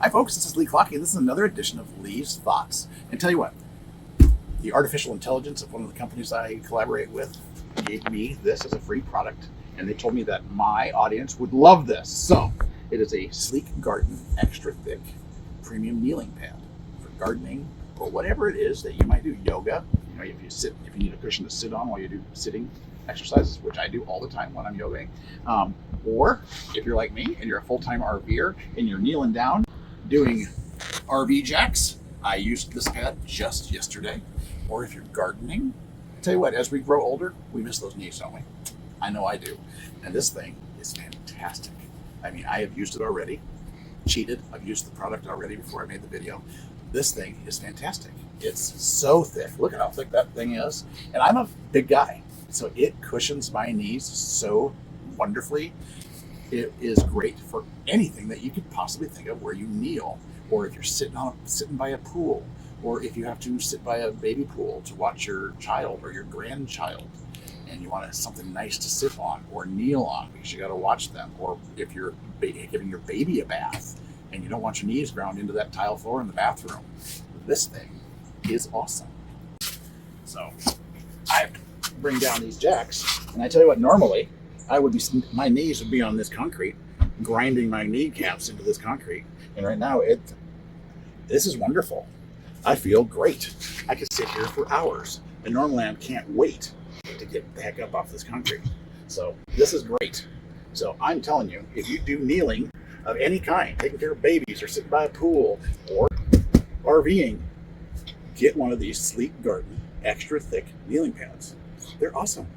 Hi folks, this is Lee Clockey. This is another edition of Lee's Thoughts. And tell you what, the artificial intelligence of one of the companies I collaborate with gave me this as a free product, and they told me that my audience would love this. So it is a Sleek Garden extra thick premium kneeling pad for gardening or whatever it is that you might do. Yoga, if you need a cushion to sit on while you do sitting exercises, which I do all the time when I'm yogaing. Or if you're like me and you're a full-time RVer and you're kneeling down doing RV jacks, I used this pad just yesterday. Or if you're gardening, tell you what, as we grow older, we miss those knees, don't we? I know I do. And this thing is fantastic. I mean, I have used it already. Cheated. I've used the product already before I made the video. This thing is fantastic. It's so thick. Look at how thick that thing is. And I'm a big guy, so it cushions my knees so wonderfully. It is great for anything that you could possibly think of where you kneel, or if you're sitting by a pool, or if you have to sit by a baby pool to watch your child or your grandchild, and you want something nice to sit on or kneel on because you got to watch them, or if you're giving your baby a bath and you don't want your knees ground into that tile floor in the bathroom, this thing is awesome. So I bring down these jacks, and I tell you what, normally my knees would be on this concrete, grinding my kneecaps into this concrete, and right now this is wonderful. I feel great. I could sit here for hours, and normally I can't wait to get the heck up off this concrete. So this is great. So I'm telling you, if you do kneeling of any kind, taking care of babies or sitting by a pool or RVing, get one of these Sleek Garden extra thick kneeling pads. They're awesome.